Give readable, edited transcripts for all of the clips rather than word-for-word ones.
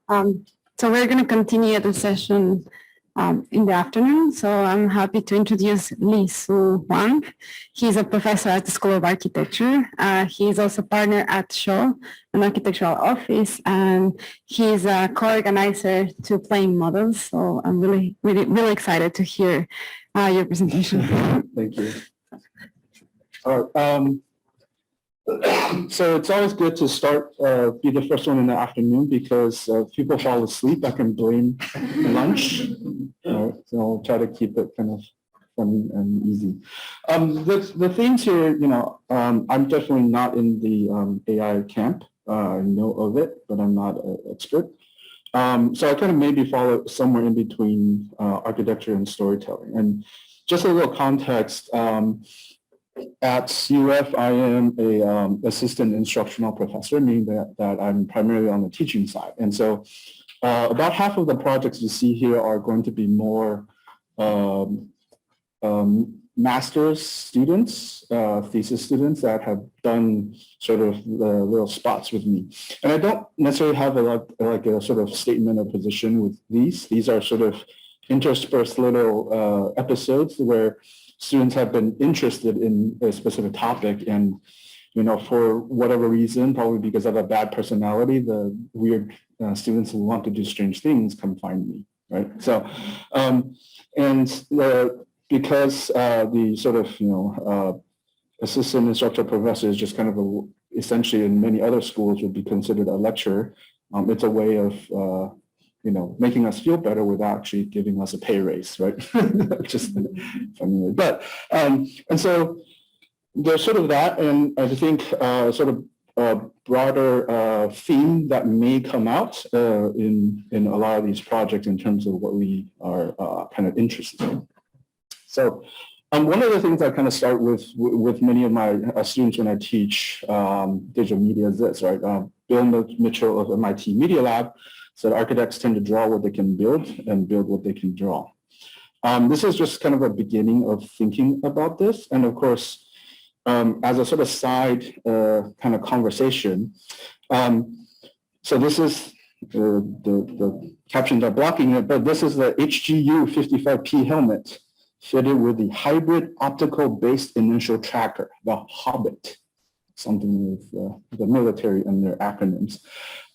So we're going to continue the session in the afternoon. So I'm happy to introduce Huang. He's a professor at the School of Architecture. He's also partner at Seoul, an architectural office, and he's a co-organizer to Playing Models. So I'm really excited to hear your presentation. Thank you. All right. So it's always good to start, be the first one in the afternoon because if people fall asleep, I can blame lunch. So I'll try to keep it kind of fun and easy. The things here, I'm definitely not in the AI camp. I know of it, but I'm not an expert. So I kind of maybe follow somewhere in between architecture and storytelling. And just a little context, at UF, I am a assistant instructional professor, meaning that I'm primarily on the teaching side. And so about half of the projects you see here are going to be more master's students, thesis students that have done sort of little spots with me. And I don't necessarily have a sort of statement of position with these. These are sort of interspersed little episodes where students have been interested in a specific topic and, for whatever reason, probably because of a bad personality, the weird students who want to do strange things come find me, right? So, because the sort of, assistant instructor professor is just kind of essentially in many other schools would be considered a lecturer, it's a way of, making us feel better without actually giving us a pay raise, right? Just funny. But, and so there's sort of that, and I think sort of a broader theme that may come out in a lot of these projects in terms of what we are kind of interested in. So one of the things I kind of start with many of my students when I teach digital media is this, right? Bill Mitchell of MIT Media Lab said architects tend to draw what they can build and build what they can draw. This is just kind of a beginning of thinking about this. And of course, as a sort of side kind of conversation, so this is the captions are blocking it, but this is the HGU 55P helmet fitted with the hybrid optical-based inertial tracker, the Hobbit, something with the military and their acronyms.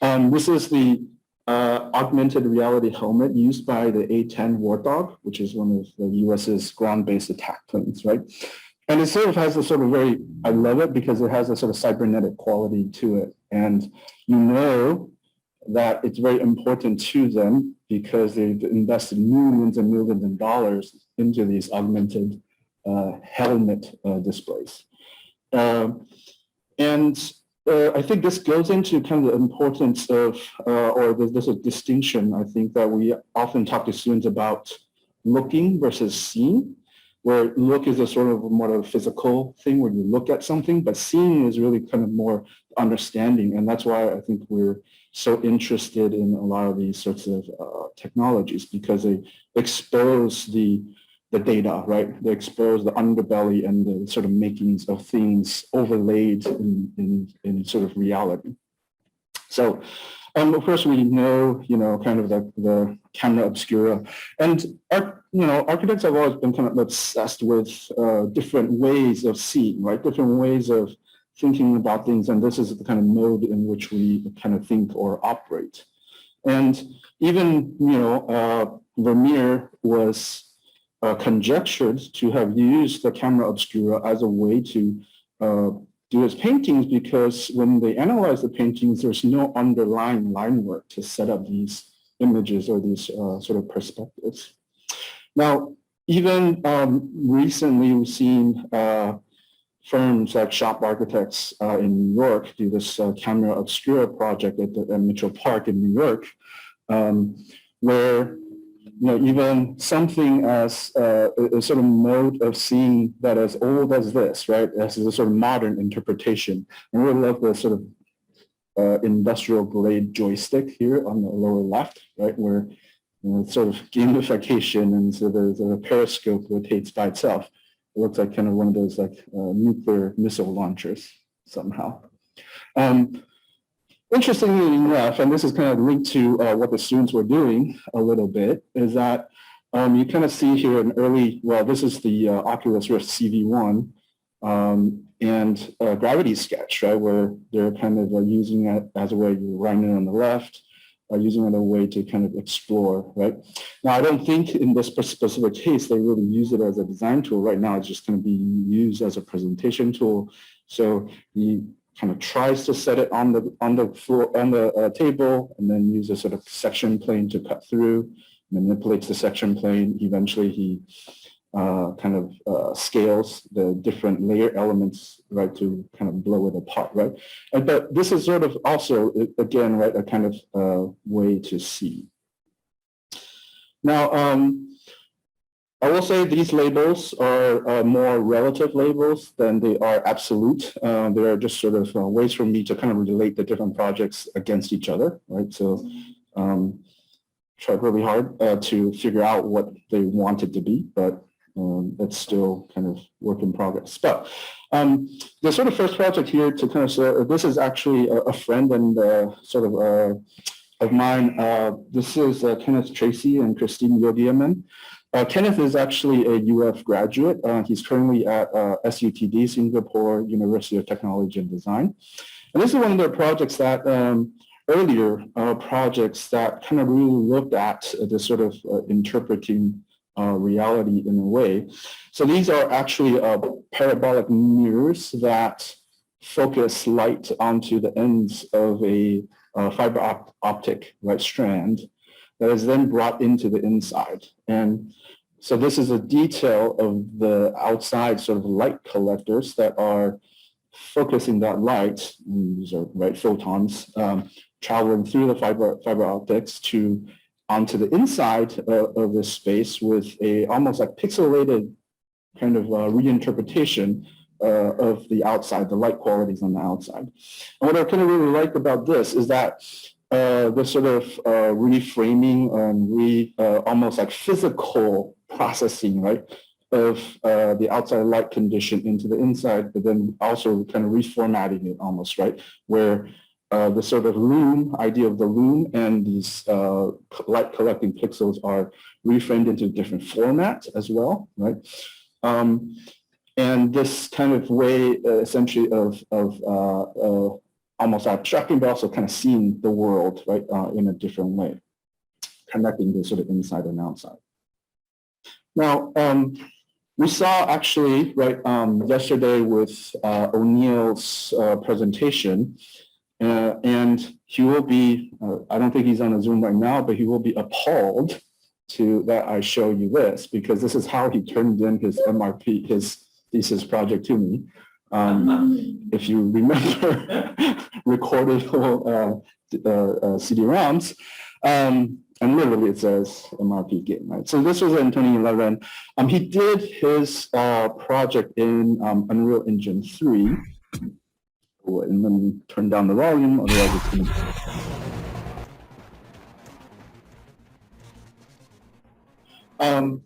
This is the augmented reality helmet used by the A-10 Warthog, which is one of the US's ground-based attack planes, right? And it sort of has a sort of I love it because it has a sort of cybernetic quality to it. And that it's very important to them because they've invested millions and millions of dollars into these augmented helmet displays. I think this goes into kind of the importance of, or there's a distinction, I think, that we often talk to students about looking versus seeing, where look is a sort of more of a physical thing where you look at something, but seeing is really kind of more understanding. And that's why I think we're so interested in a lot of these sorts of technologies because they expose the data, right? They expose the underbelly and the sort of makings of things overlaid in sort of reality. So, of course, we know, kind of the camera obscura, and architects have always been kind of obsessed with different ways of seeing, right? Different ways of thinking about things, and this is the kind of mode in which we kind of think or operate. And even, Vermeer was conjectured to have used the camera obscura as a way to do his paintings because when they analyze the paintings, there's no underlying line work to set up these images or these sort of perspectives. Now, even recently, we've seen firms like Shop Architects in New York do this camera obscura project at Mitchell Park in New York, where even something as a sort of mode of seeing that as old as this, right? As a sort of modern interpretation. And we love the sort of industrial grade joystick here on the lower left, right? Where sort of gamification and so the periscope rotates by itself. It looks like kind of one of those like nuclear missile launchers somehow. interestingly enough, and this is kind of linked to what the students were doing a little bit, is that you kind of see here an early, well, this is the Oculus Rift CV1 and gravity sketch, right, where they're kind of using it as a way, you're writing it on the left, using it as a way to kind of explore, right? Now, I don't think in this specific case, they really use it as a design tool. Right now, it's just going to be used as a presentation tool. So he kind of tries to set it on the floor, on the table, and then use a sort of section plane to cut through, manipulates the section plane. Eventually, he kind of scales the different layer elements, right, to kind of blow it apart, right? But this is sort of also, again, right, a kind of way to see. Now, I will say these labels are more relative labels than they are absolute. They are just sort of ways for me to kind of relate the different projects against each other, right? So tried really hard to figure out what they wanted to be, but it's still kind of work in progress. But the sort of first project here to kind of say, this is actually a friend and sort of mine. This is Kenneth Tracy and Christine Yodiaman. Kenneth is actually a UF graduate. He's currently at SUTD, Singapore University of Technology and Design. And this is one of their projects that earlier projects that kind of really looked at the sort of interpreting reality in a way. So these are actually parabolic mirrors that focus light onto the ends of a fiber optic, right, strand that is then brought into the inside. And so this is a detail of the outside sort of light collectors that are focusing that light, these are, right, photons, traveling through the fiber optics to onto the inside of this space with a almost like pixelated kind of reinterpretation of the outside, the light qualities on the outside. And what I kind of really like about this is that the sort of reframing and almost like physical processing, right, of the outside light condition into the inside, but then also kind of reformatting it almost, right, where the sort of loom, idea of the loom and these light collecting pixels are reframed into different formats as well, right? And this kind of way, essentially, of almost abstracting, but also kind of seeing the world, right, in a different way, connecting the sort of inside and outside. Now, we saw actually, right, yesterday with O'Neill's presentation, and he will be, I don't think he's on a Zoom right now, but he will be appalled to that I show you this, because this is how he turned in his MRP, his thesis project to me. If you remember recordable CD-ROMs, and literally it says MRP game, right? So this was in 2011. He did his project in Unreal Engine 3. And let me turn down the volume, otherwise it's going to...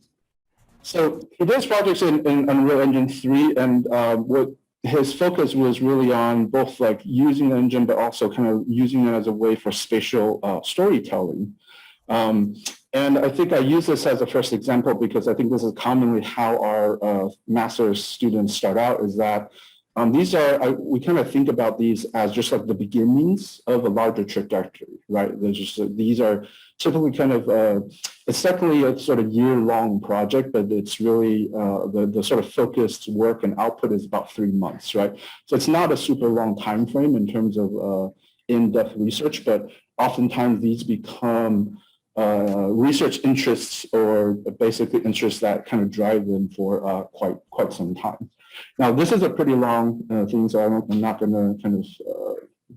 So he does projects in Unreal Engine 3, and what his focus was really on both like using the engine, but also kind of using it as a way for spatial storytelling. And I think I use this as a first example because I think this is commonly how our master's students start out, is that these are, we kind of think about these as just like the beginnings of a larger trajectory, right? These are typically kind of, it's definitely a sort of year-long project, but it's really, the sort of focused work and output is about 3 months, right? So it's not a super long time frame in terms of in-depth research, but oftentimes these become research interests, or basically interests that kind of drive them for quite some time. Now, this is a pretty long thing, so I'm not going to kind of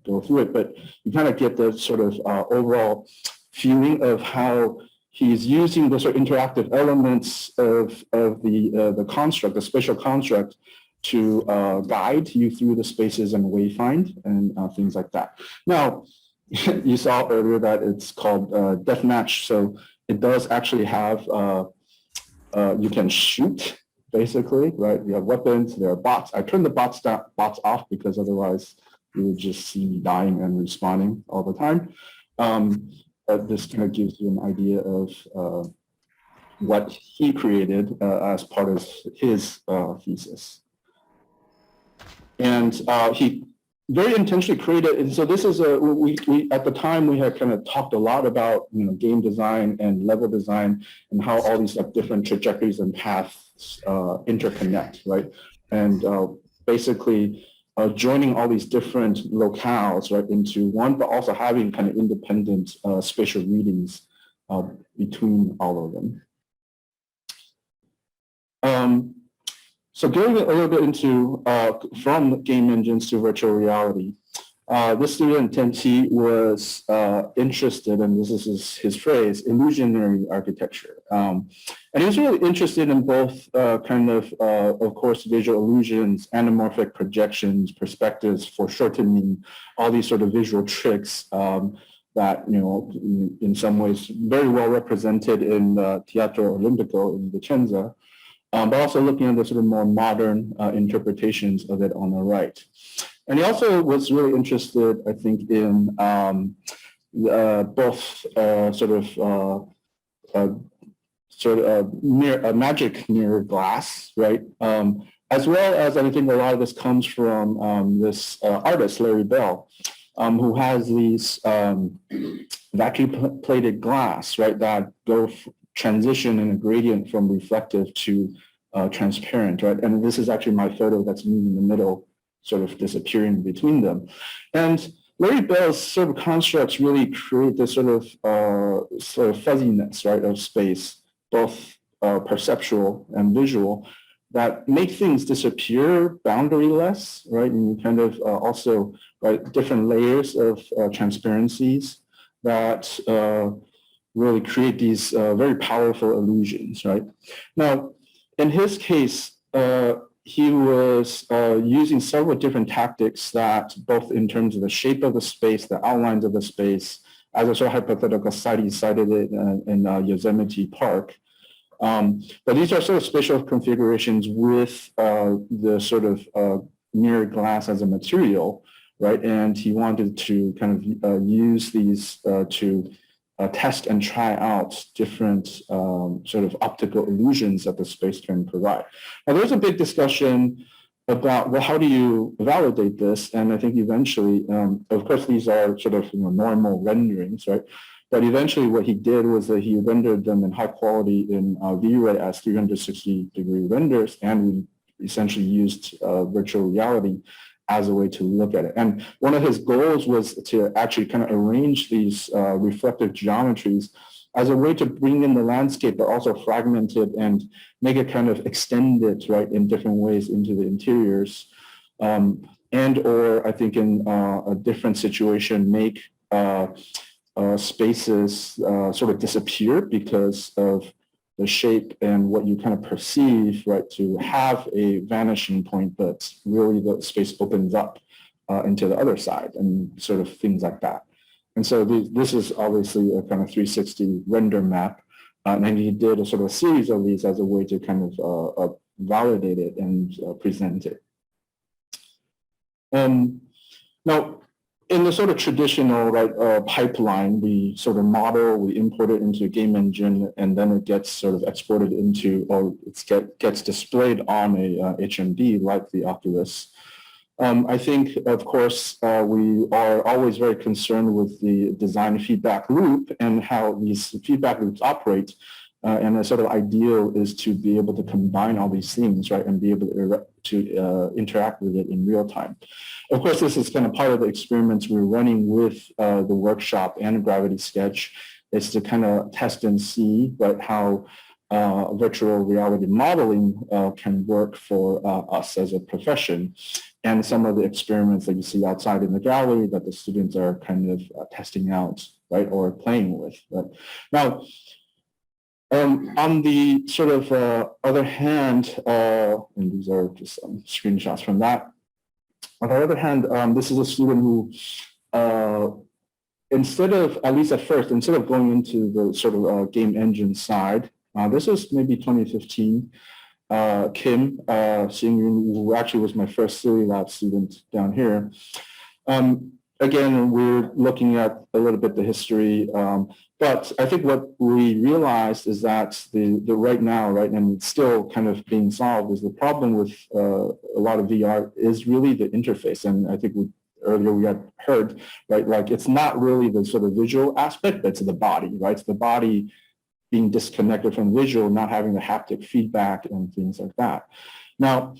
go through it, but you kind of get the sort of overall feeling of how he's using the sort of interactive elements of the construct, the spatial construct, to guide you through the spaces and wayfind and things like that. Now, you saw earlier that it's called deathmatch, so it does actually have, you can shoot, basically, right? You have weapons, there are bots. I turned the bots off because otherwise you would just see me dying and respawning all the time. But this kind of gives you an idea of what he created as part of his thesis. And he very intentionally created, and so this is we at the time we had kind of talked a lot about game design and level design and how all these different trajectories and paths interconnect, right? And basically joining all these different locales, right, into one, but also having kind of independent spatial readings between all of them. So going a little bit into from game engines to virtual reality, this student Ten-Chi was interested, and this is his phrase, illusionary architecture. And he was really interested in both of course, visual illusions, anamorphic projections, perspectives, foreshortening, all these sort of visual tricks that, in some ways very well represented in Teatro Olimpico in Vicenza. But also looking at the sort of more modern interpretations of it on the right. And he also was really interested, I think, in both magic mirror glass, right? As well as, I think a lot of this comes from this artist, Larry Bell, who has these vacuum plated glass, right, that go transition in a gradient from reflective to transparent, right? And this is actually my photo that's me in the middle, sort of disappearing between them. And Larry Bell's sort of constructs really create this sort of fuzziness, right, of space, both perceptual and visual, that make things disappear boundaryless, right? And you kind of also, right, different layers of transparencies that really create these very powerful illusions, right? Now, in his case, he was using several different tactics that both in terms of the shape of the space, the outlines of the space, as a sort of hypothetical site, he cited it in Yosemite Park. But these are sort of spatial configurations with the sort of mirror glass as a material, right? And he wanted to kind of use these to test and try out different sort of optical illusions that the space can provide. Now, there's a big discussion about, well, how do you validate this? And I think eventually, of course, these are sort of normal renderings, right? But eventually what he did was that he rendered them in high quality in V-Ray as 360-degree renders, and we essentially used virtual reality as a way to look at it. And one of his goals was to actually kind of arrange these reflective geometries as a way to bring in the landscape, but also fragment it and make it kind of extended, right, in different ways into the interiors. And or I think in a different situation, make spaces sort of disappear because of the shape and what you kind of perceive, right, to have a vanishing point, but really the space opens up into the other side and sort of things like that. And so this is obviously a kind of 360 render map. And he did a sort of series of these as a way to kind of validate it and present it. Now, in the sort of traditional pipeline, we sort of model, we import it into a game engine, and then it gets sort of exported into, or it gets displayed on a HMD like the Oculus. I think, of course, we are always very concerned with the design feedback loop and how these feedback loops operate. And the sort of ideal is to be able to combine all these things, right, and be able to interact with it in real time. Of course, this is kind of part of the experiments we're running with the workshop and Gravity Sketch, is to kind of test and see, right, how virtual reality modeling can work for us as a profession. And some of the experiments that you see outside in the gallery that the students are kind of testing out, right, or playing with. Right? Now, on the sort of other hand, and these are just some screenshots from that. On the other hand, this is a student who, instead of, at least at first, instead of going into the sort of game engine side, this was maybe 2015, Kim Seung-Yoon, who actually was my first Silly Lab student down here. Again, we're looking at a little bit the history, but I think what we realized is that the right now, right, and it's still kind of being solved, is the problem with a lot of VR is really the interface. And I think earlier we had heard, right, like it's not really the sort of visual aspect, but it's the body, right? It's the body being disconnected from visual, not having the haptic feedback and things like that. Now,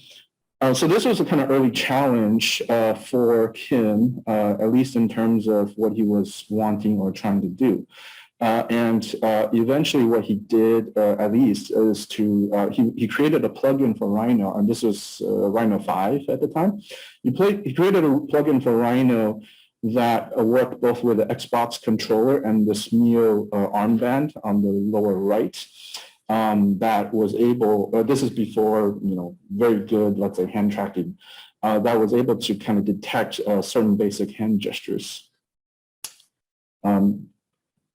so this was a kind of early challenge for Kim, at least in terms of what he was wanting or trying to do. And eventually what he did, at least, is to, he created a plugin for Rhino, and this was Rhino 5 at the time. He created a plugin for Rhino that worked both with the Xbox controller and the SMEO armband on the lower right. That was able, this is before, very good, let's say, hand tracking, that was able to kind of detect certain basic hand gestures.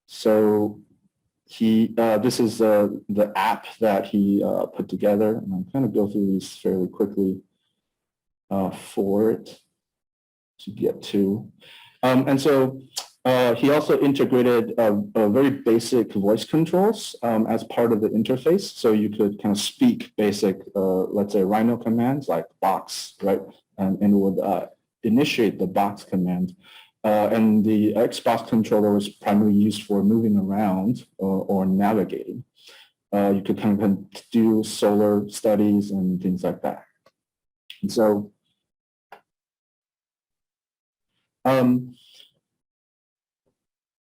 So this is the app that he put together, and I'm going to go through these fairly quickly for it to get to. And so he also integrated a very basic voice controls as part of the interface. So you could kind of speak basic, let's say, Rhino commands like box, right? And it would initiate the box command. And the Xbox controller was primarily used for moving around or navigating. You could kind of do solar studies and things like that. And so,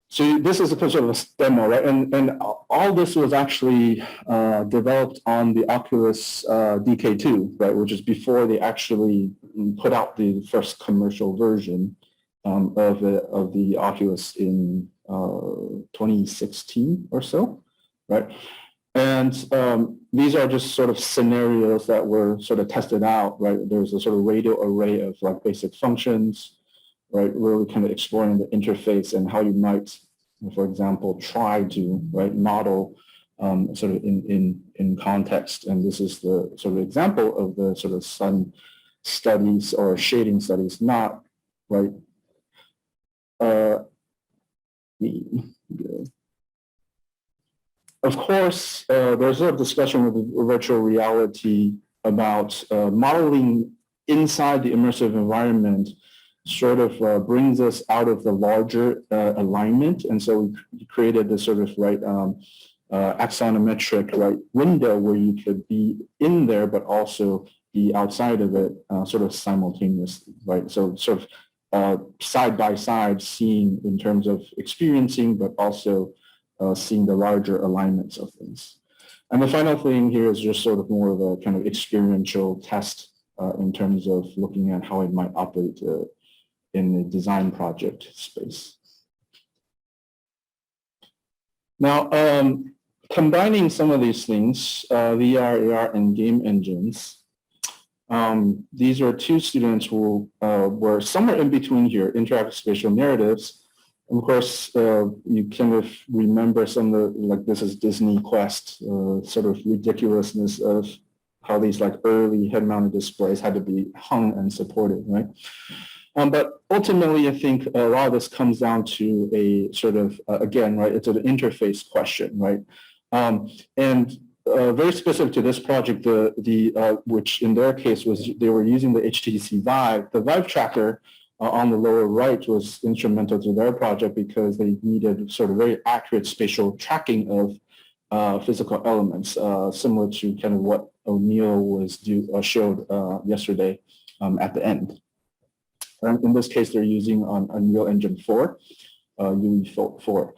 so this is a sort of a demo, right? And all this was actually developed on the Oculus DK2, right? Which is before they actually put out the first commercial version of the Oculus in 2016 or so, right? And these are just sort of scenarios that were sort of tested out, right? There's a sort of radial array of like basic functions, right? Really kind of exploring the interface and how you might, for example, try to, right, model sort of in context. And this is the sort of example of the sort of sun studies or shading studies, not, right? Of course, there's a discussion with virtual reality about modeling inside the immersive environment sort of brings us out of the larger alignment. And so we created this sort of, right, axonometric, right, window where you could be in there, but also be outside of it sort of simultaneously, right? So sort of side by side seeing in terms of experiencing, but also seeing the larger alignments of things. And the final thing here is just sort of more of a kind of experiential test in terms of looking at how it might operate in the design project space. Now, combining some of these things, VR, AR, and game engines, these are two students who were somewhere in between here, interactive spatial narratives. Of course, you kind of remember some of the, like this is Disney Quest, sort of ridiculousness of how these like early head-mounted displays had to be hung and supported, right? But ultimately, I think a lot of this comes down to a sort of, again, right, it's an interface question, right? And very specific to this project, which in their case was they were using the HTC Vive. The Vive tracker on the lower right was instrumental to their project because they needed sort of very accurate spatial tracking of physical elements, similar to kind of what O'Neill showed yesterday at the end. In this case, they're using on Unreal Engine 4, UE4.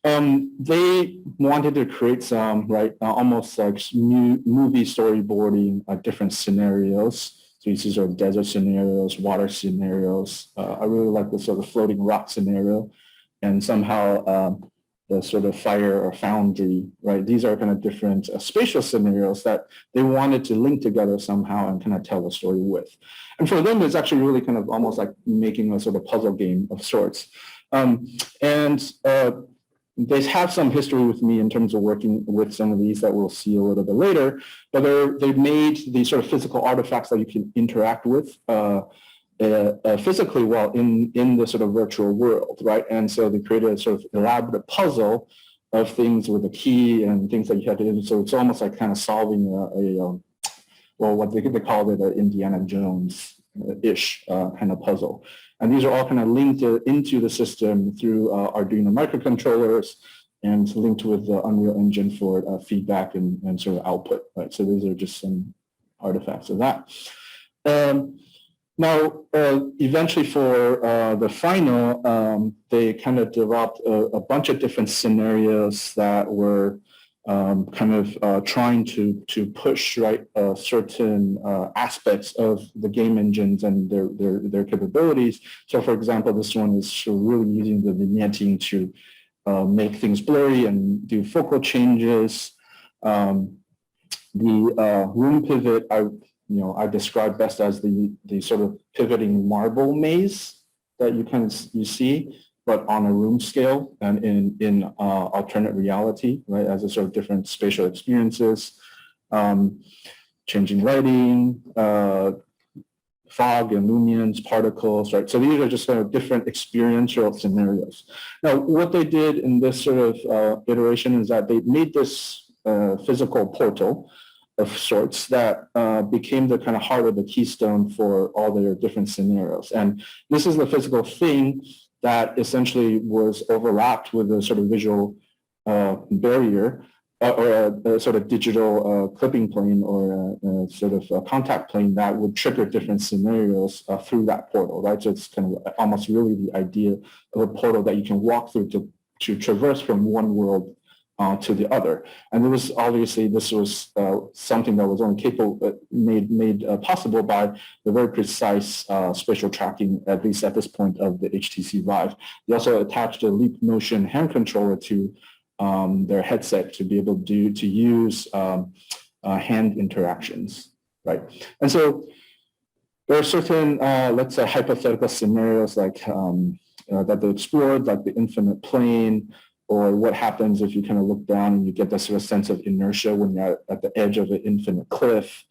They wanted to create some, right, almost like movie storyboarding different scenarios. So these are desert scenarios, water scenarios. I really like the sort of floating rock scenario, and somehow the sort of fire or foundry, right? These are kind of different spatial scenarios that they wanted to link together somehow and kind of tell a story with. And for them, it's actually really kind of almost like making a sort of puzzle game of sorts. They have some history with me in terms of working with some of these that we'll see a little bit later, but they've made these sort of physical artifacts that you can interact with physically well in the sort of virtual world, right? And so they created a sort of elaborate puzzle of things with a key and things that you had to do. So it's almost like kind of solving well, what they called it, an Indiana Jones-ish kind of puzzle. And these are all kind of linked into the system through Arduino microcontrollers and linked with the Unreal Engine for feedback and sort of output, right? So these are just some artifacts of that. Now, eventually for the final, they kind of developed a bunch of different scenarios that were kind of trying to push, right, certain aspects of the game engines and their capabilities. So, for example, this one is really using the vignetting to make things blurry and do focal changes. The room pivot, I describe best as the sort of pivoting marble maze that you see, but on a room scale and in alternate reality, right, as a sort of different spatial experiences, changing lighting, fog and lumions, particles, right? So these are just sort of different experiential scenarios. Now, what they did in this sort of iteration is that they made this physical portal of sorts that became the kind of heart of the keystone for all their different scenarios. And this is the physical thing that essentially was overlapped with a sort of visual barrier or a sort of digital clipping plane or a sort of contact plane that would trigger different scenarios through that portal, right? So it's kind of almost really the idea of a portal that you can walk through to traverse from one world to the other. And this was something that was only capable, made possible by the very precise spatial tracking, at least at this point, of the HTC Vive. They also attached a Leap Motion hand controller to their headset to be able to use hand interactions, right? And so there are certain, let's say, hypothetical scenarios like that they explored, like the infinite plane, or what happens if you kind of look down and you get this sort of sense of inertia when you're at the edge of an infinite cliff.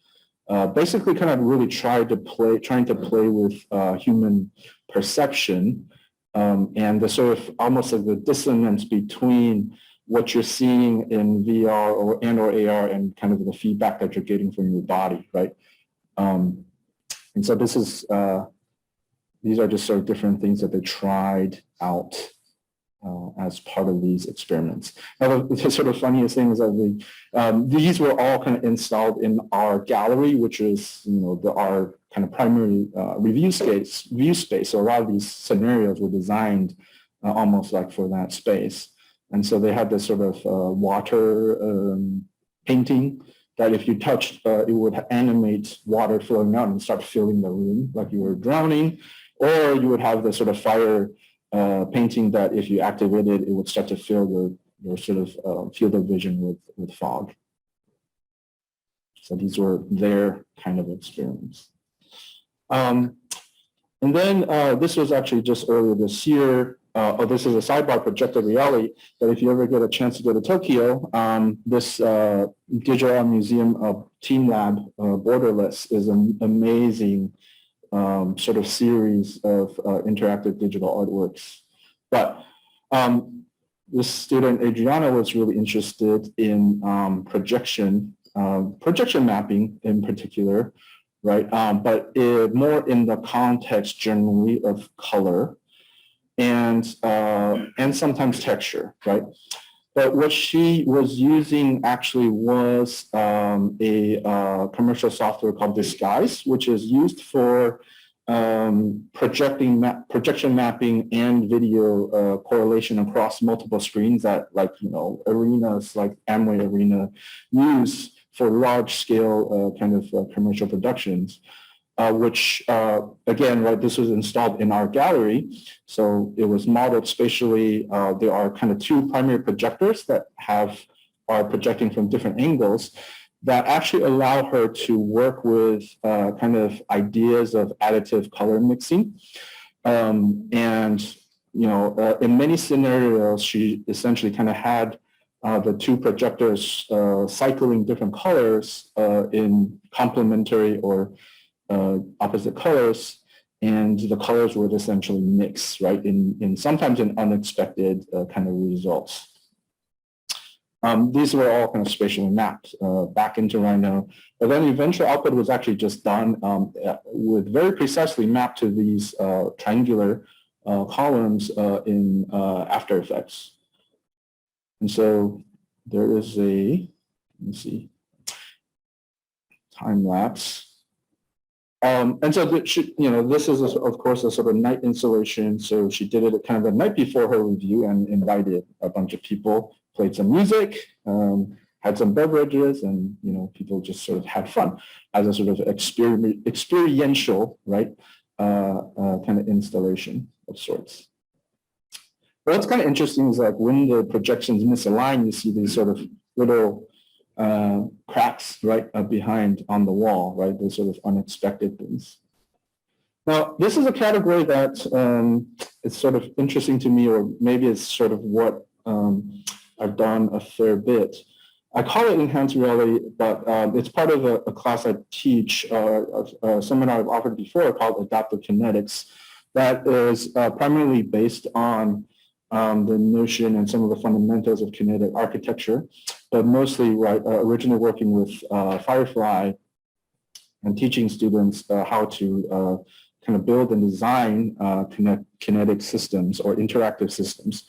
Basically kind of really trying to play with human perception and the sort of almost like the dissonance between what you're seeing in VR or AR and kind of the feedback that you're getting from your body, right? And so these are just sort of different things that they tried out as part of these experiments. Now, the sort of funniest thing is that these were all kind of installed in our gallery, which is our kind of primary view space. So a lot of these scenarios were designed almost like for that space. And so they had this sort of water painting that if you touched, it would animate water flowing out and start filling the room like you were drowning, or you would have the sort of fire painting that if you activated, it would start to fill your sort of field of vision with fog. So these were their kind of experiments. And then this was actually just earlier this year. This is a sidebar projected reality that if you ever get a chance to go to Tokyo, this Digital Art Museum Team Lab Borderless is an amazing sort of series of interactive digital artworks. But this student, Adriana, was really interested in projection mapping in particular, right? But more in the context generally of color and sometimes texture, right? But what she was using actually was a commercial software called Disguise, which is used for projection mapping and video correlation across multiple screens that, like, arenas like Amway Arena use for large scale kind of commercial productions. Which, again, right, this was installed in our gallery. So it was modeled spatially. There are kind of two primary projectors that are projecting from different angles that actually allow her to work with kind of ideas of additive color mixing. And, in many scenarios, she essentially kind of had the two projectors cycling different colors in complementary or opposite colors, and the colors would essentially mix, right, in sometimes in unexpected kind of results. These were all kind of spatially mapped back into Rhino, but then the eventual output was actually just done with very precisely mapped to these triangular columns in After Effects. And so there is a, let me see, time lapse. And so, this is, of course, a sort of night installation. So she did it kind of the night before her review and invited a bunch of people, played some music, had some beverages, and, people just sort of had fun as a sort of experiential, right, kind of installation of sorts. But what's kind of interesting is like when the projections misalign, you see these sort of little cracks right behind on the wall, right? Those sort of unexpected things. Now, this is a category that is sort of interesting to me, or maybe it's sort of what I've done a fair bit. I call it enhanced reality, but it's part of a class I teach, a seminar I've offered before called Adaptive Kinetics, that is primarily based on the notion and some of the fundamentals of kinetic architecture, but mostly originally working with Firefly and teaching students how to kind of build and design kinetic systems or interactive systems.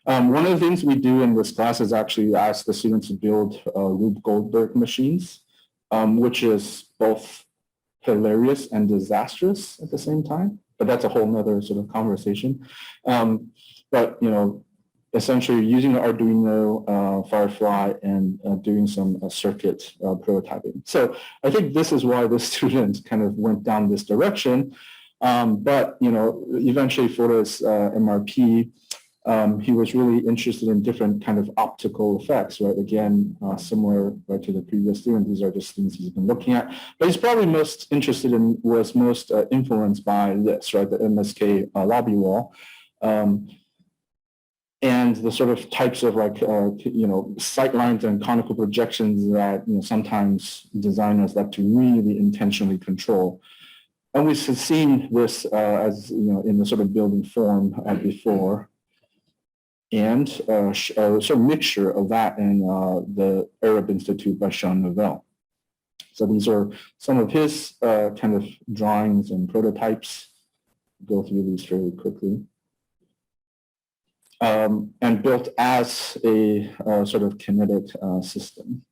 One of the things we do in this class is actually ask the students to build Rube Goldberg machines, which is both hilarious and disastrous at the same time, but that's a whole nother sort of conversation. But, essentially using the Arduino, Firefly, and doing some circuit prototyping. So I think this is why the student kind of went down this direction. But, eventually for this MRP, he was really interested in different kind of optical effects, right? Again, similar right, to the previous student, these are just things he's been looking at. But he's probably most interested in, was most influenced by this, right? The MSK lobby wall. And the sort of types of like, sight lines and conical projections that, sometimes designers like to really intentionally control. And we've seen this as, in the sort of building form before. And a sort of mixture of that and the Arab Institute by Sean Novell. So these are some of his kind of drawings and prototypes. Go through these fairly quickly. And built as a sort of kinetic system.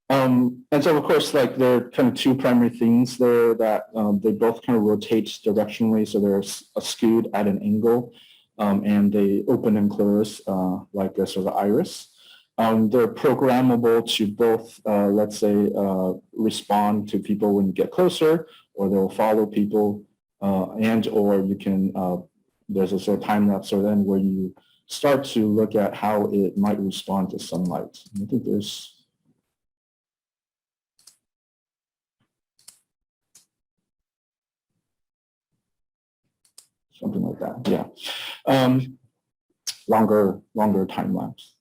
And so, of course, like there are kind of two primary things there that they both kind of rotate directionally. So they're skewed at an angle, and they open and close like a sort of iris. They're programmable to both, let's say, respond to people when you get closer, or they'll follow people, and or you can there's a sort of time lapse or then where you start to look at how it might respond to sunlight. And I think there's something like that, yeah. Longer time lapse.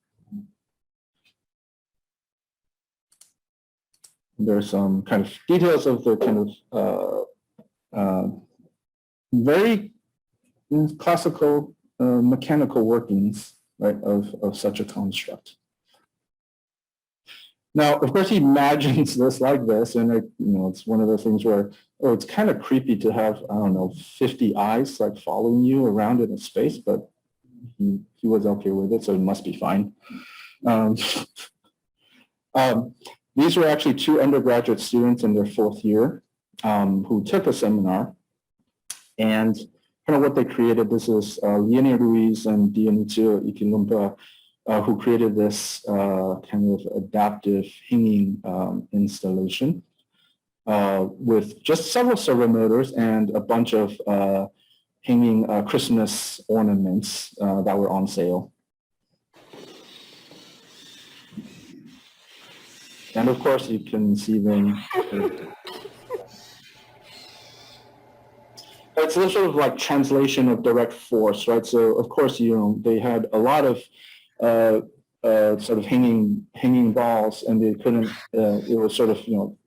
There's some kind of details of the kind of very classical mechanical workings, right, of such a construct. Now, of course, he imagines this like this, and it's one of those things where, oh, it's kind of creepy to have, I don't know, 50 eyes like following you around in a space, but he was okay with it, so it must be fine. These were actually two undergraduate students in their 4th year who took a seminar, and kind of what they created. This is Liene Ruiz and Dionisia Ikilumpa, who created this kind of adaptive hanging installation with just several servo motors and a bunch of hanging Christmas ornaments that were on sale. And of course, you can see them. It's a sort of like translation of direct force, right? So of course, they had a lot of sort of hanging balls, and they couldn't. It was sort of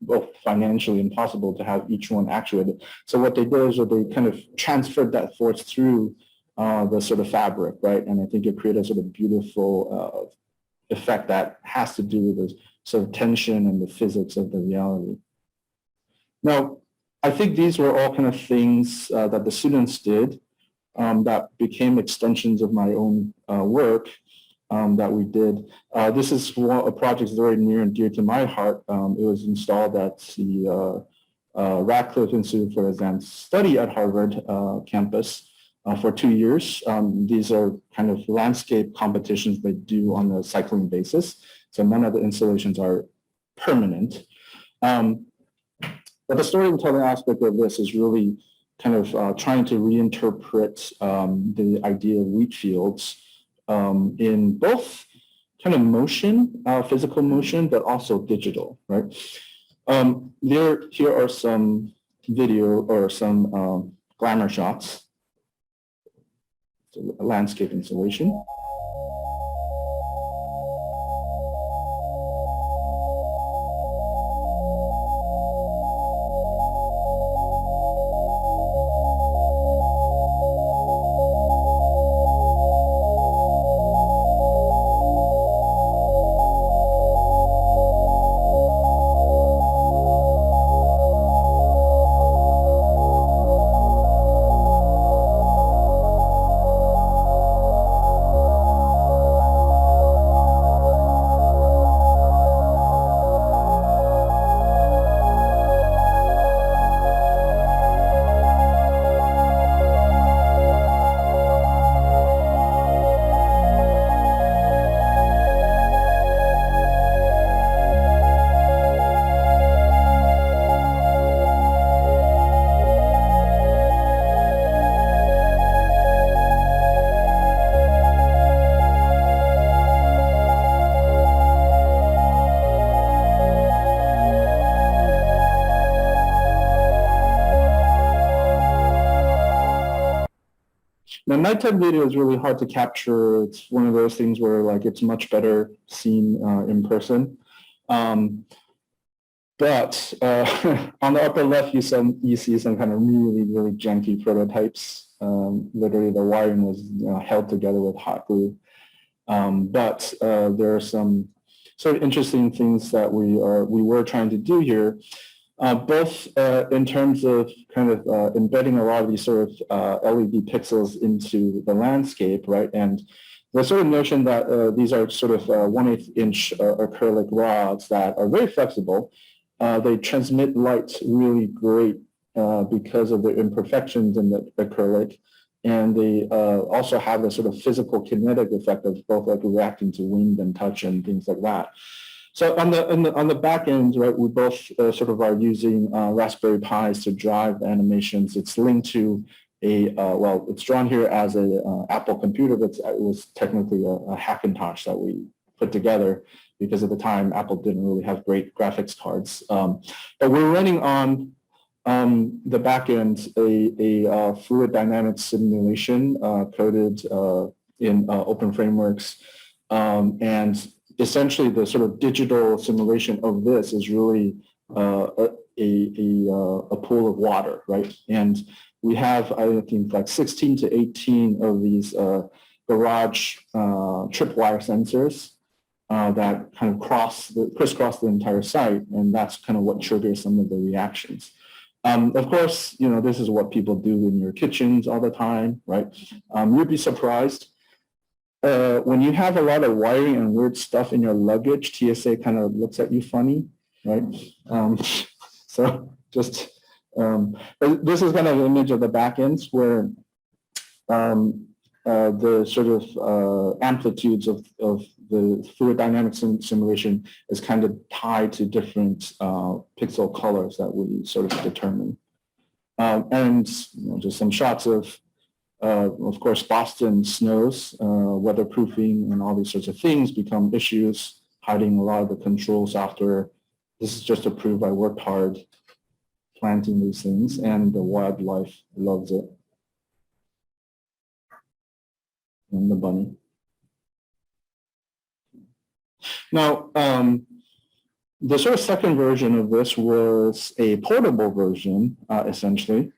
both financially impossible to have each one actuated. So what they did is that they kind of transferred that force through the sort of fabric, right? And I think it created a sort of beautiful effect that has to do with the sort of tension and the physics of the reality. Now, I think these were all kind of things that the students did that became extensions of my own work that we did. This is a project that's very near and dear to my heart. It was installed at the Radcliffe Institute for Advanced Study at Harvard campus for 2 years. These are kind of landscape competitions they do on a cycling basis. So none of the installations are permanent. But the storytelling aspect of this is really kind of trying to reinterpret the idea of wheat fields in both kind of motion, physical motion, but also digital, right? Here are some video or some glamour shots, so landscape installation. Now, nighttime video is really hard to capture. It's one of those things where like it's much better seen in person. But on the upper left, you see some kind of really janky prototypes. Literally, the wiring was held together with hot glue. But there are some sort of interesting things that we were trying to do here. Both in terms of kind of embedding a lot of these sort of LED pixels into the landscape, right? And the sort of notion that these are sort of 1/8 inch acrylic rods that are very flexible. They transmit light really great because of the imperfections in the acrylic. And they also have a sort of physical kinetic effect of both like reacting to wind and touch and things like that. So on the back end, right, we both sort of are using Raspberry Pis to drive animations. It's linked to a well, it's drawn here as a Apple computer, but it was technically a Hackintosh that we put together because at the time Apple didn't really have great graphics cards. But we're running on the back end a fluid dynamics simulation coded in open frameworks, and essentially the sort of digital simulation of this is really a pool of water, right? And we have, I think, like 16 to 18 of these garage tripwire sensors that kind of crisscross the entire site, and that's kind of what triggers some of the reactions. Of course, this is what people do in your kitchens all the time, right? You'd be surprised. When you have a lot of wiring and weird stuff in your luggage, TSA kind of looks at you funny, right? So just, this is kind of an image of the back ends where the sort of amplitudes of the fluid dynamics simulation is kind of tied to different pixel colors that we sort of determine. And just some shots of course, Boston snows, weatherproofing, and all these sorts of things become issues, hiding a lot of the control software. This is just to prove I worked hard planting these things, and the wildlife loves it. And the bunny. Now, the sort of second version of this was a portable version, essentially.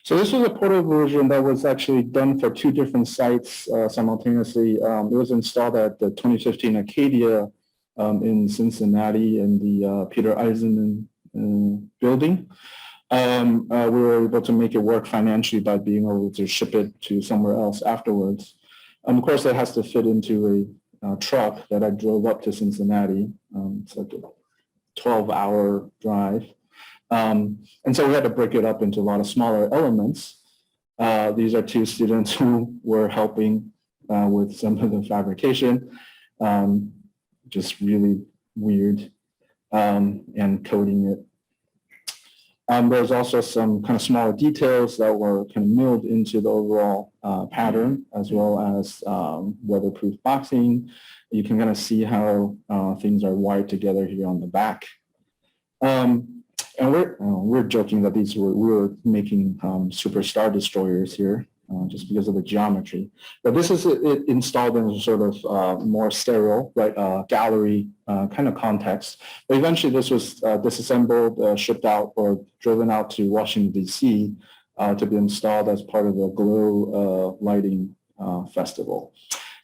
So this was a portable version that was actually done for two different sites simultaneously. It was installed at the 2015 Acadia in Cincinnati in the Peter Eisenman building. We were able to make it work financially by being able to ship it to somewhere else afterwards. Of course, it has to fit into a truck that I drove up to Cincinnati. It's like a 12-hour drive. And so we had to break it up into a lot of smaller elements. These are two students who were helping with some of the fabrication, just really weird, and coding it. There's also some kind of smaller details that were kind of milled into the overall pattern, as well as weatherproof boxing. You can kind of see how things are wired together here on the back. And we're joking that we were making superstar destroyers here just because of the geometry. But this is it installed in a sort of more sterile, right, gallery kind of context. But eventually this was disassembled, shipped out, or driven out to Washington, D.C. To be installed as part of the Glow Lighting Festival.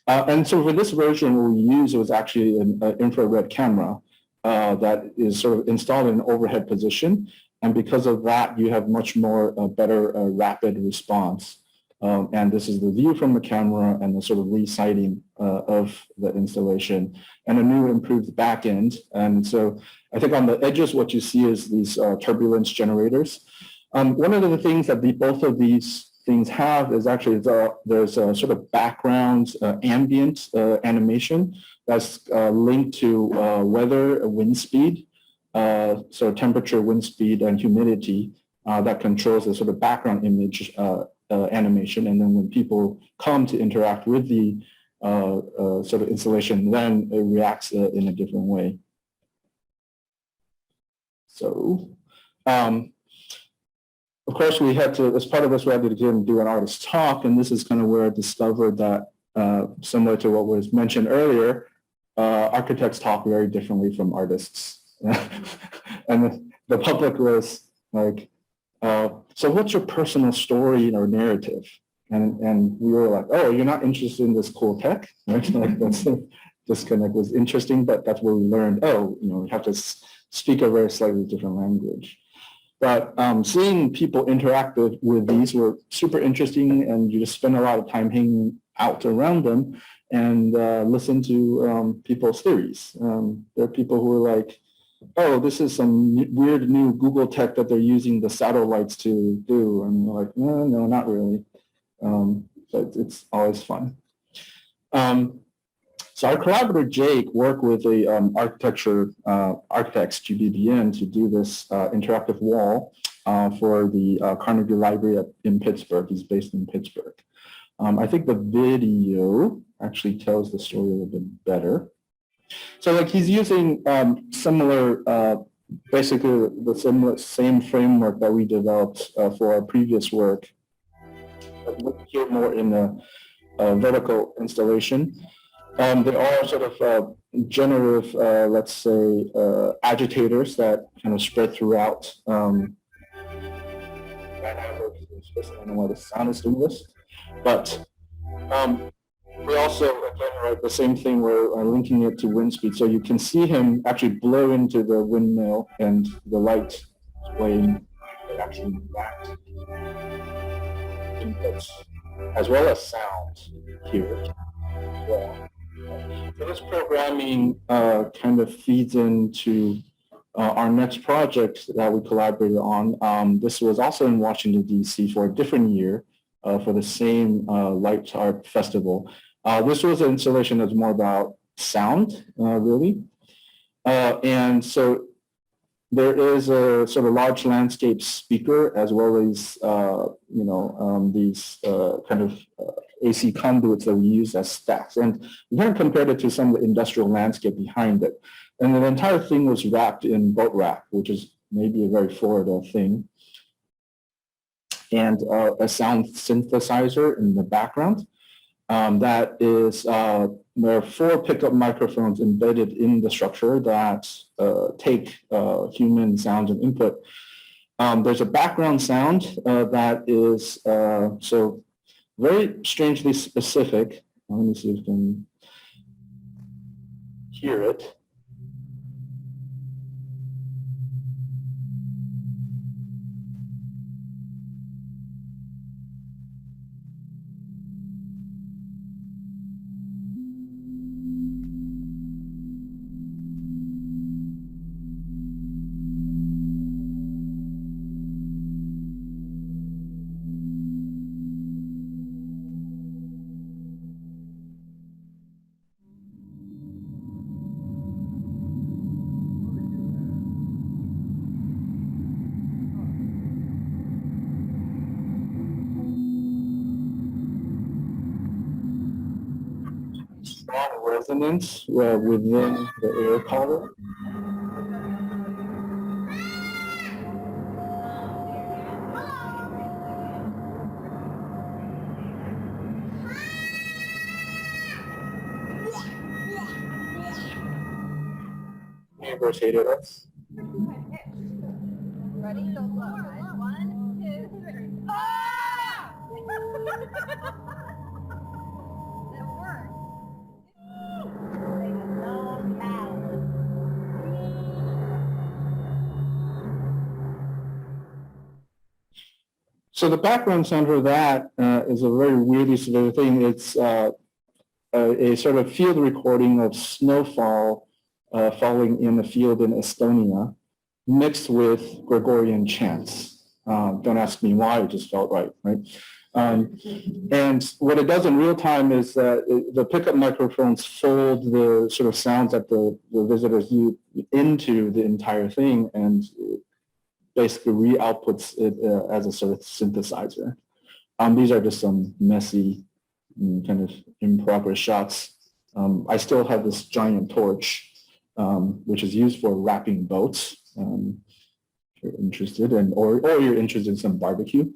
And so for this version, what we used was actually an infrared camera. That is sort of installed in an overhead position. And because of that, you have much more better rapid response. And this is the view from the camera and the sort of resighting of the installation and a new improved back end. And so I think on the edges, what you see is these turbulence generators. One of the things that both of these things have is actually there's a sort of background ambient animation that's linked to weather, wind speed, so temperature, wind speed, and humidity that controls the sort of background image animation. And then when people come to interact with the sort of installation, then it reacts in a different way. So, of course, we had to, as part of this, we had to do an artist talk, and this is kind of where I discovered that, similar to what was mentioned earlier, architects talk very differently from artists. And the public was like, so what's your personal story or narrative? And we were like, oh, you're not interested in this cool tech, right? Like that's the disconnect was interesting, but that's where we learned, oh, we have to speak a very slightly different language. But seeing people interact with these were super interesting, and you just spend a lot of time hanging out around them and listen to people's theories. There are people who are like, oh, this is some weird new Google tech that they're using the satellites to do. And we're like, no, not really. But it's always fun. So our collaborator, Jake, worked with a architects, GBBN, to do this interactive wall for the Carnegie Library in Pittsburgh. He's based in Pittsburgh. I think the video actually tells the story a little bit better. So like he's using similar, basically the same framework that we developed for our previous work, but look here more in the vertical installation. There are sort of generative, let's say, agitators that kind of spread throughout. I don't know why the sound is doing this, but we also, again, right, the same thing, we're linking it to wind speed. So you can see him actually blow into the windmill and the light playing actually back inputs, as well as sound here as well. So this programming kind of feeds into our next project that we collaborated on. This was also in Washington, D.C. for a different year. for the same light art festival. This was an installation that's more about sound, really. And so there is a sort of large landscape speaker as well as, these kind of AC conduits that we use as stacks. And we kind of compared it to some of the industrial landscape behind it. And the entire thing was wrapped in boat wrap, which is maybe a very Florida thing. And a sound synthesizer in the background. That is, there are 4 pickup microphones embedded in the structure that take human sounds and input. There's a background sound that is so very strangely specific. Let me see if you can hear it. Strong resonance within the air column. Neighbors hated us. Ready? So look. 1, 2, 3. Ah! That worked. So the background sound for that is a very weirdly severe thing. It's a sort of field recording of snowfall falling in a field in Estonia, mixed with Gregorian chants. Don't ask me why, it just felt right? And what it does in real time is that the pickup microphones fold the sort of sounds that the visitors use into the entire thing and basically re-outputs it as a sort of synthesizer. These are just some messy kind of in-progress shots. I still have this giant torch, which is used for wrapping boats. If you're interested, or you're interested in some barbecue.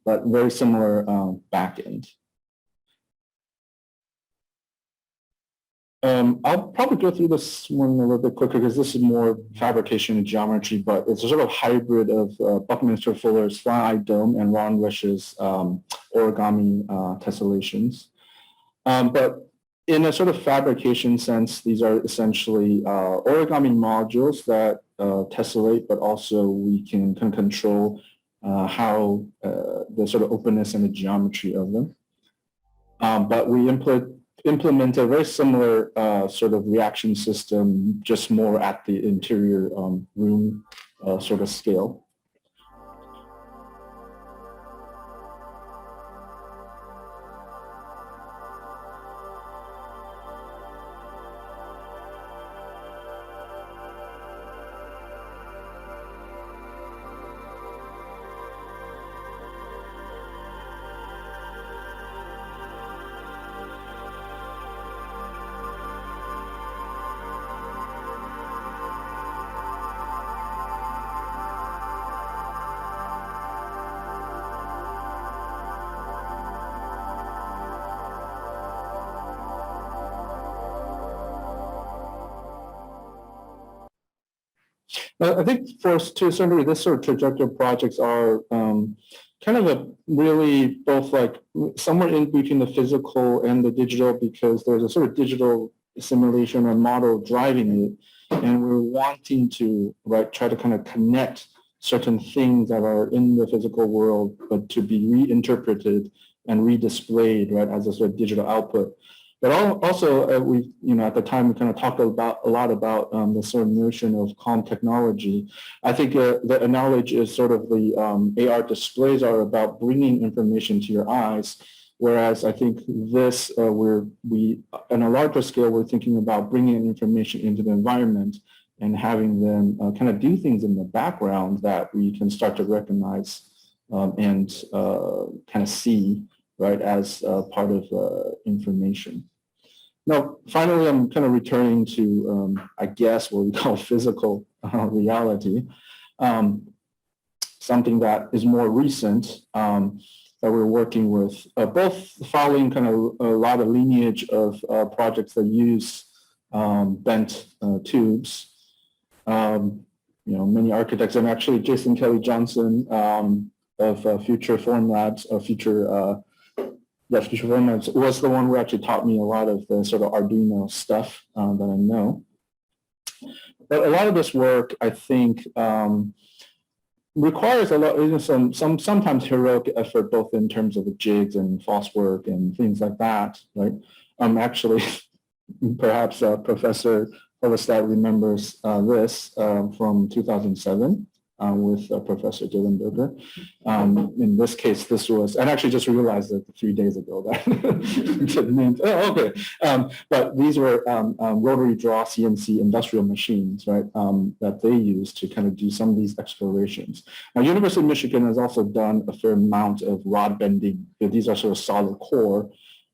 But very similar back end. I'll probably go through this one a little bit quicker because this is more fabrication and geometry, but it's a sort of hybrid of Buckminster Fuller's flat-eye dome and Ron Wish's origami tessellations. But in a sort of fabrication sense, these are essentially origami modules that tessellate, but also we can control how the sort of openness and the geometry of them. But we implement a very similar sort of reaction system, just more at the interior room sort of scale. I think to a certain degree, this sort of trajectory projects are kind of a really both like somewhere in between the physical and the digital, because there's a sort of digital simulation or model driving it. And we're wanting to try to kind of connect certain things that are in the physical world, but to be reinterpreted and redisplayed as a sort of digital output. But also, we, at the time, we kind of talked a lot about the sort of notion of calm technology. I think the analogy is sort of the AR displays are about bringing information to your eyes, whereas I think this, on a larger scale, we're thinking about bringing information into the environment and having them kind of do things in the background that we can start to recognize and kind of see, right, as part of information. Now, finally, I'm kind of returning to, I guess, what we call physical reality, something that is more recent that we're working with, both following kind of a lot of lineage of projects that use bent tubes. Many architects, and actually Jason Kelly Johnson of Future Form Labs, Future Form Labs was the one who actually taught me a lot of the sort of Arduino stuff that I know. But a lot of this work, I think, requires a lot, sometimes heroic effort, both in terms of the jigs and false work and things like that, right? Actually, perhaps Professor LA.S.S.A remembers this from 2007 with Professor Dillenberger. In this case, this was, and actually just realized that 3 days ago that, but these were rotary draw CNC industrial machines, right, that they use to kind of do some of these explorations. Now, University of Michigan has also done a fair amount of rod bending. These are sort of solid core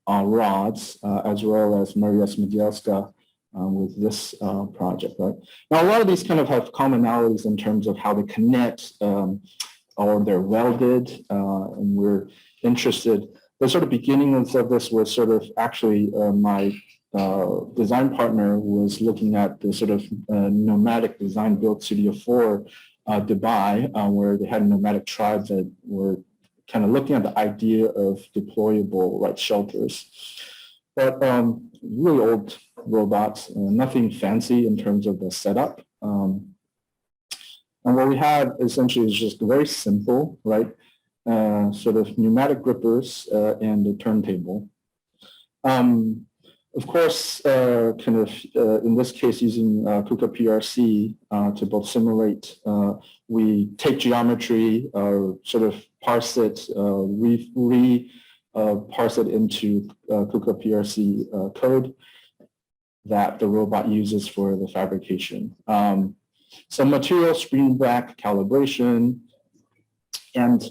rods, as well as Maria Smigielska with this project, right? Now, a lot of these kind of have commonalities in terms of how they connect or they're welded, and we're interested. The sort of beginnings of this was sort of actually my design partner was looking at the sort of nomadic design build Studio 4 Dubai, where they had nomadic tribes that were kind of looking at the idea of deployable, right, shelters. But really old robots, nothing fancy in terms of the setup. And what we had essentially is just very simple, right? Sort of pneumatic grippers and a turntable. Of course, kind of in this case using KUKA PRC to both simulate, we take geometry, sort of parse it, parse it into KUKA PRC code that the robot uses for the fabrication. Some material screen back calibration, and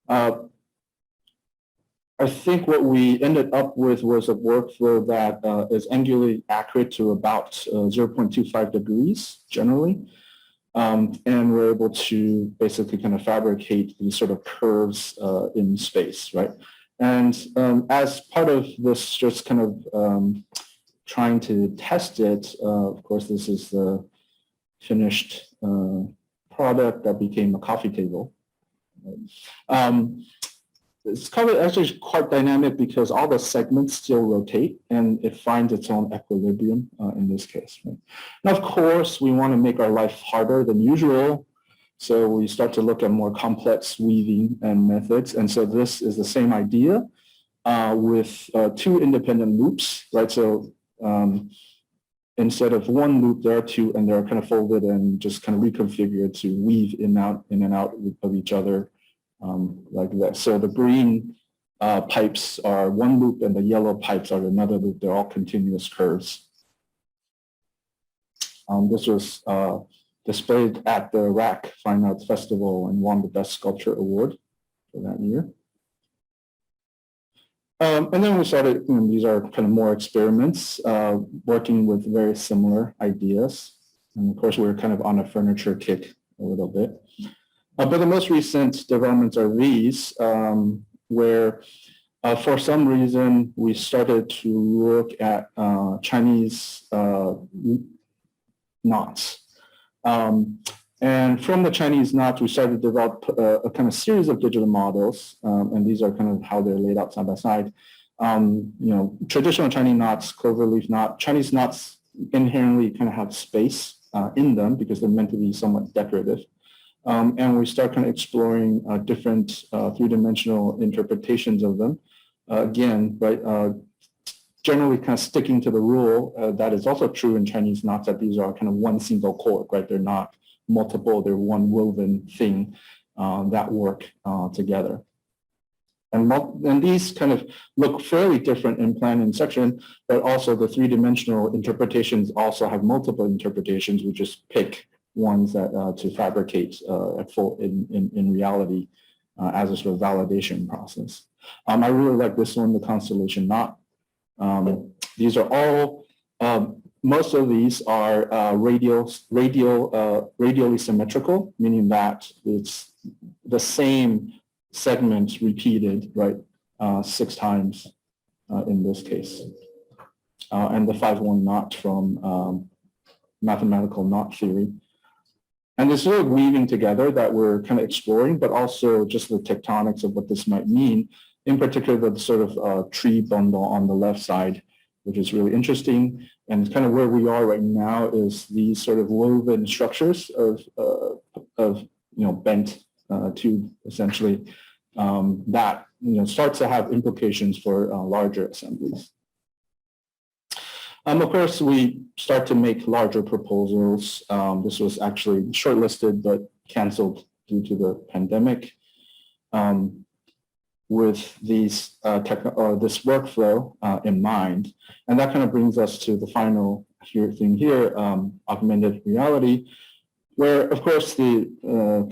I think what we ended up with was a workflow that is angularly accurate to about 0.25 degrees generally. And we're able to basically kind of fabricate these sort of curves in space, right? And as part of this just kind of trying to test it, of course, this is the finished product that became a coffee table. It's actually quite dynamic because all the segments still rotate and it finds its own equilibrium in this case. Right? Now, of course, we want to make our life harder than usual. So we start to look at more complex weaving and methods. And so this is the same idea with two independent loops, right? So instead of one loop, there are two, and they're kind of folded and just kind of reconfigured to weave in and out of each other like that. So the green pipes are one loop and the yellow pipes are another loop. They're all continuous curves. This was displayed at the RAC Fine Arts Festival and won the Best Sculpture Award for that year. And then we started, these are kind of more experiments, working with very similar ideas. And of course, we're kind of on a furniture kick a little bit. But the most recent developments are these, where for some reason we started to look at Chinese knots. And from the Chinese knots, we started to develop a kind of series of digital models, and these are kind of how they're laid out side by side. Traditional Chinese knots, cloverleaf knot, Chinese knots inherently kind of have space in them because they're meant to be somewhat decorative. And we start kind of exploring different three-dimensional interpretations of them. Again, right, generally kind of sticking to the rule that is also true in Chinese knots, that these are kind of one single cord, right? They're not multiple, they're one woven thing that work together. And these kind of look fairly different in plan and section, but also the three-dimensional interpretations also have multiple interpretations. We just pick ones that to fabricate at full in reality as a sort of validation process. I really like this one, the constellation knot. These are all, most of these are radially symmetrical, meaning that it's the same segment repeated, right, 6 times in this case. And the 5-1 knot from mathematical knot theory. And this sort of weaving together that we're kind of exploring, but also just the tectonics of what this might mean, in particular the sort of tree bundle on the left side, which is really interesting. And kind of where we are right now is these sort of woven structures of bent tube, essentially, that starts to have implications for larger assemblies. Of course, we start to make larger proposals. This was actually shortlisted but canceled due to the pandemic. With these this workflow in mind, and that kind of brings us to the final thing here, augmented reality, where of course the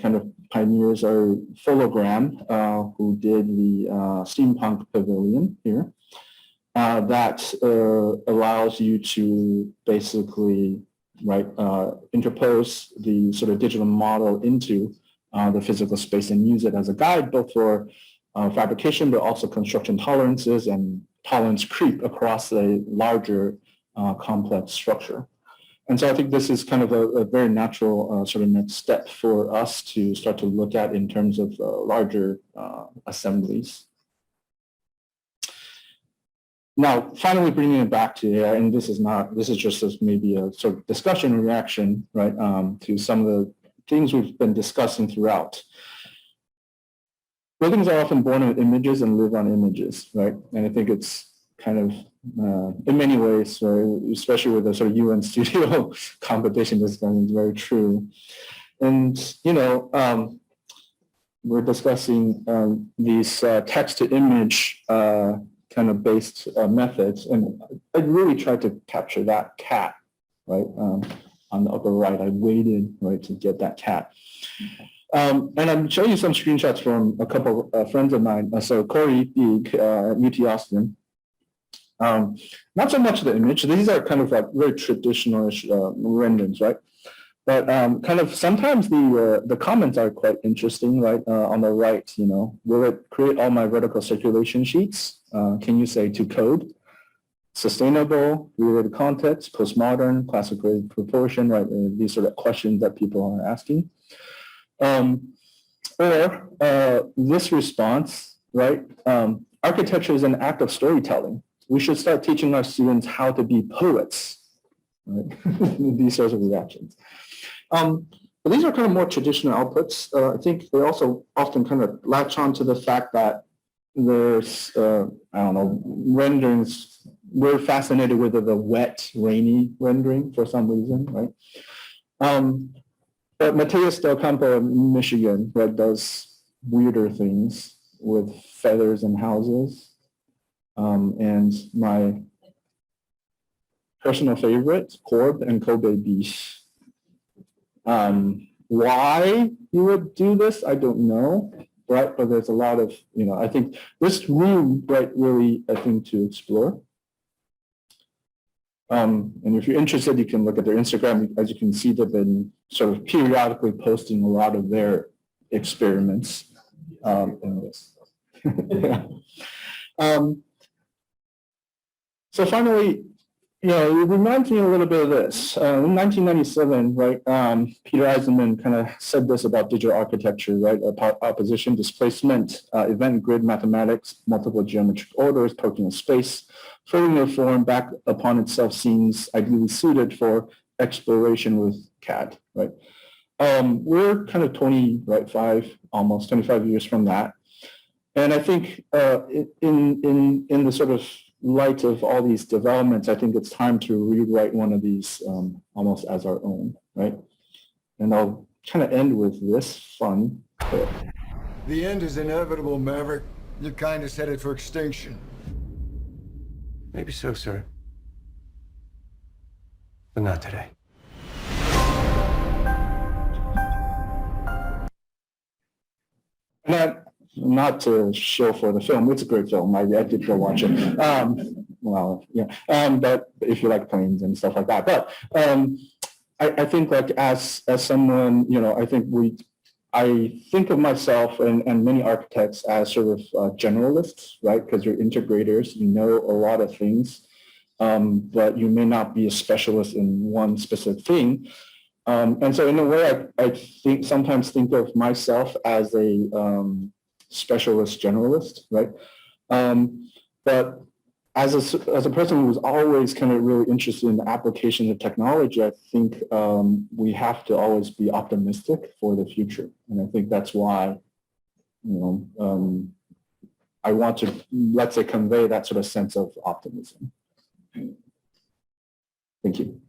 kind of pioneers are Hologram, who did the steampunk pavilion here, that allows you to basically interpose the sort of digital model into the physical space and use it as a guide, both for fabrication, but also construction tolerances and tolerance creep across a larger complex structure. And so I think this is kind of a very natural sort of next step for us to start to look at in terms of larger assemblies. Now, finally bringing it back to AI, and this is just as maybe a sort of discussion reaction, right, to some of the things we've been discussing throughout. Buildings are often born in images and live on images, right? And I think it's kind of, in many ways, especially with the sort of UN studio competition, this is very true. And, we're discussing these text-to-image kind of based methods. And I really tried to capture that cat, right? On the upper right, I waited, right, to get that cat. And I'm showing you some screenshots from a couple of friends of mine. So Corey Beek at UT Austin. Not so much the image. These are kind of like very traditional-ish renderings, right? But kind of sometimes the comments are quite interesting, right? On the right, will it create all my vertical circulation sheets? Can you say to code? Sustainable, related context, postmodern, classical proportion, right? These sort of questions that people are asking. Or this response, right? Architecture is an act of storytelling. We should start teaching our students how to be poets, right? These sorts of reactions. But these are kind of more traditional outputs. I think they also often kind of latch on to the fact that there's, renderings. We're fascinated with the wet, rainy rendering for some reason, right? But Mateus Del Campo in Michigan, that does weirder things with feathers and houses. And my personal favorite, Corb and Kobe beef. Why you would do this, I don't know, right? But there's a lot of, I think this room, right, really, I think, to explore. And if you're interested, you can look at their Instagram. As you can see, they've been sort of periodically posting a lot of their experiments in this. Yeah. So finally, it reminds me a little bit of this. In 1997, right, Peter Eisenman kind of said this about digital architecture, right? Opposition, displacement, event grid mathematics, multiple geometric orders, poking a space, filling their form back upon itself seems ideally suited for exploration with CAD, right? We're kind of almost 25 years from that. And I think in the sort of light of all these developments, I think it's time to rewrite one of these almost as our own, right? And I'll kind of end with this fun quote. The end is inevitable, Maverick. Your kind is headed for extinction. Maybe so, sir. But not today. Not to show for the film, it's a great film. I did go watch it. Well, yeah. But if you like planes and stuff like that, but I think like as someone, you know, I think of myself and many architects as sort of generalists, right? Because you're integrators, you know a lot of things, but you may not be a specialist in one specific thing. And so in a way, I sometimes think of myself as a specialist generalist, right? But as a person who was always kind of really interested in the application of technology, I think we have to always be optimistic for the future. And I think that's why, you know, I want to, let's say, convey that sort of sense of optimism. Thank you.